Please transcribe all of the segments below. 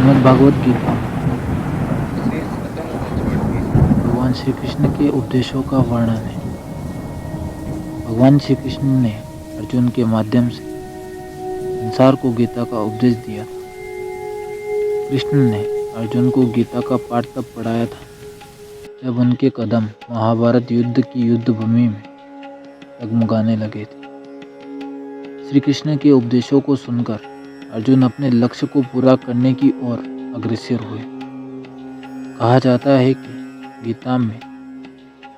श्रीमद् भागवत गीता भगवान श्री कृष्ण के उपदेशों का वर्णन है। भगवान श्री कृष्ण ने अर्जुन के माध्यम से संसार को गीता का उपदेश दिया था। कृष्ण ने अर्जुन को गीता का पाठ तब पढ़ाया था जब उनके कदम महाभारत युद्ध की युद्ध भूमि में डगमगाने लगे थे। श्री कृष्ण के उपदेशों को सुनकर अर्जुन अपने लक्ष्य को पूरा करने की ओर अग्रसर हुए। कहा जाता है कि गीता में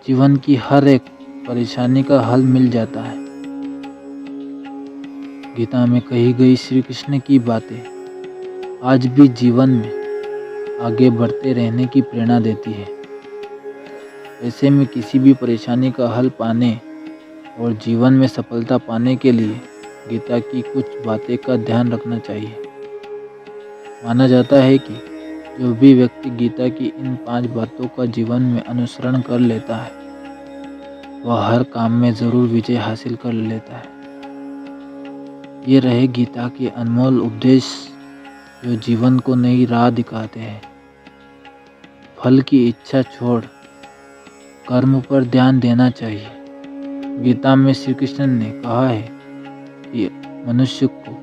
जीवन की हर एक परेशानी का हल मिल जाता है। गीता में कही गई श्री कृष्ण की बातें आज भी जीवन में आगे बढ़ते रहने की प्रेरणा देती है। ऐसे में किसी भी परेशानी का हल पाने और जीवन में सफलता पाने के लिए गीता की कुछ बातें का ध्यान रखना चाहिए। माना जाता है कि जो भी व्यक्ति गीता की इन 5 बातों का जीवन में अनुसरण कर लेता है वह हर काम में ज़रूर विजय हासिल कर लेता है। ये रहे गीता के अनमोल उपदेश जो जीवन को नई राह दिखाते हैं। फल की इच्छा छोड़ कर्म पर ध्यान देना चाहिए। गीता में श्री कृष्ण ने कहा है कि मनुष्य को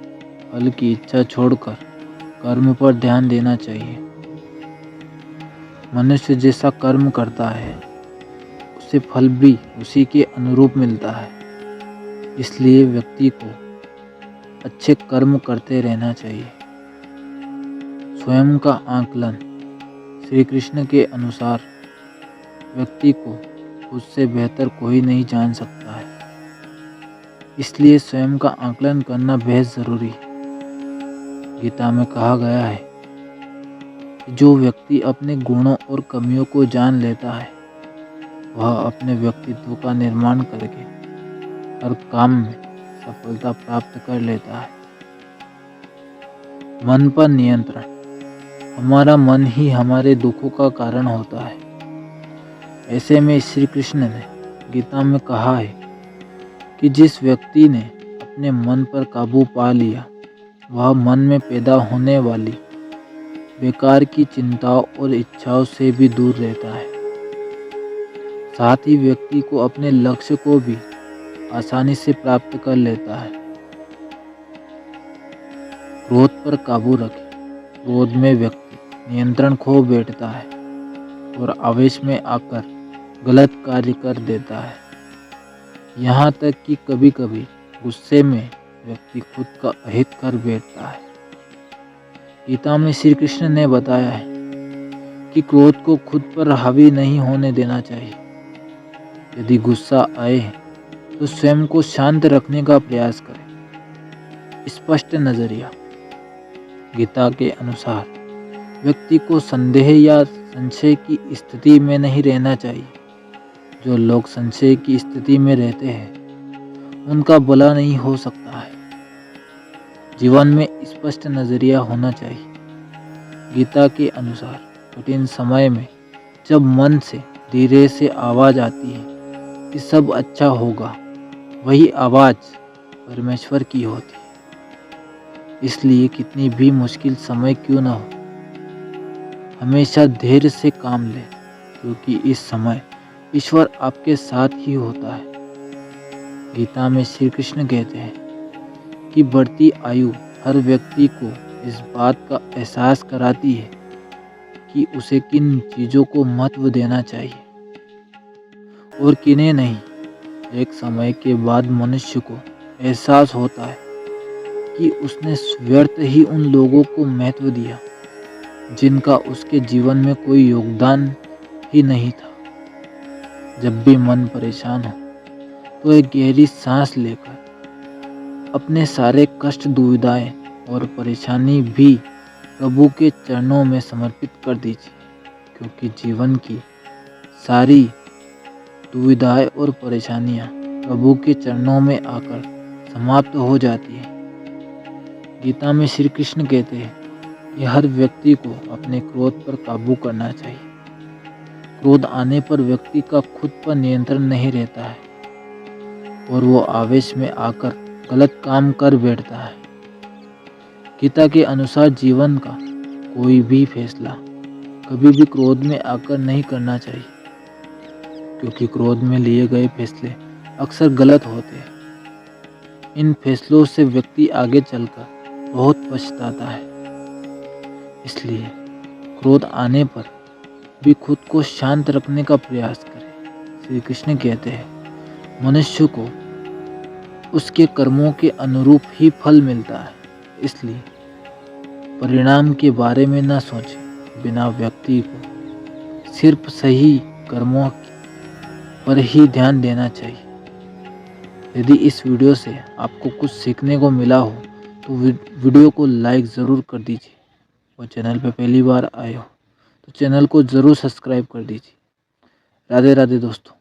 फल की इच्छा छोड़कर कर्म पर ध्यान देना चाहिए। मनुष्य जैसा कर्म करता है उसे फल भी उसी के अनुरूप मिलता है। इसलिए व्यक्ति को अच्छे कर्म करते रहना चाहिए। स्वयं का आकलन श्री कृष्ण के अनुसार व्यक्ति को खुद से बेहतर कोई नहीं जान सकता है। इसलिए स्वयं का आकलन करना बेहद ज़रूरी है। गीता में कहा गया है कि जो व्यक्ति अपने गुणों और कमियों को जान लेता है वह अपने व्यक्तित्व का निर्माण करके हर काम में सफलता प्राप्त कर लेता है। मन पर नियंत्रण। हमारा मन ही हमारे दुखों का कारण होता है। ऐसे में श्री कृष्ण ने गीता में कहा है कि जिस व्यक्ति ने अपने मन पर काबू पा लिया वह मन में पैदा होने वाली बेकार की चिंताओं और इच्छाओं से भी दूर रहता है। साथ ही व्यक्ति को अपने लक्ष्य को भी आसानी से प्राप्त कर लेता है। क्रोध पर काबू रखें। क्रोध में व्यक्ति नियंत्रण खो बैठता है और आवेश में आकर गलत कार्य कर देता है। यहाँ तक कि कभी कभी गुस्से में व्यक्ति खुद का अहित कर बैठता है। गीता में श्री कृष्ण ने बताया है कि क्रोध को खुद पर हावी नहीं होने देना चाहिए। यदि गुस्सा आए तो स्वयं को शांत रखने का प्रयास करें। स्पष्ट नजरिया। गीता के अनुसार व्यक्ति को संदेह या संशय की स्थिति में नहीं रहना चाहिए। जो लोग संशय की स्थिति में रहते हैं उनका भला नहीं हो सकता है। जीवन में स्पष्ट नजरिया होना चाहिए। गीता के अनुसार कठिन समय में जब मन से धीरे से आवाज़ आती है कि सब अच्छा होगा, वही आवाज़ परमेश्वर की होती है। इसलिए कितनी भी मुश्किल समय क्यों न हो, हमेशा धैर्य से काम लें, क्योंकि इस समय ईश्वर आपके साथ ही होता है। गीता में श्री कृष्ण कहते हैं कि बढ़ती आयु हर व्यक्ति को इस बात का एहसास कराती है कि उसे किन चीज़ों को महत्व देना चाहिए और किन्हें नहीं। एक समय के बाद मनुष्य को एहसास होता है कि उसने व्यर्थ ही उन लोगों को महत्व दिया जिनका उसके जीवन में कोई योगदान ही नहीं था। जब भी मन परेशान हो तो एक गहरी सांस लेकर अपने सारे कष्ट, दुविधाएं और परेशानी भी प्रभु के चरणों में समर्पित कर दीजिए, क्योंकि जीवन की सारी दुविधाएं और परेशानियां प्रभु के चरणों में आकर समाप्त हो जाती है। गीता में श्री कृष्ण कहते हैं कि हर व्यक्ति को अपने क्रोध पर काबू करना चाहिए। क्रोध आने पर व्यक्ति का खुद पर नियंत्रण नहीं रहता है और वो आवेश में आकर गलत काम कर बैठता है। गीता के अनुसार जीवन का कोई भी फैसला कभी भी क्रोध में आकर नहीं करना चाहिए, क्योंकि क्रोध में लिए गए फैसले अक्सर गलत होते हैं। इन फैसलों से व्यक्ति आगे चलकर बहुत पछताता है। इसलिए क्रोध आने पर भी खुद को शांत रखने का प्रयास करें। श्री कृष्ण कहते हैं, मनुष्य को उसके कर्मों के अनुरूप ही फल मिलता है। इसलिए परिणाम के बारे में न सोचें। बिना व्यक्ति को सिर्फ सही कर्मों पर ही ध्यान देना चाहिए। यदि इस वीडियो से आपको कुछ सीखने को मिला हो तो वीडियो को लाइक ज़रूर कर दीजिए, और चैनल पर पहली बार आए हो तो चैनल को ज़रूर सब्सक्राइब कर दीजिए। राधे राधे दोस्तों।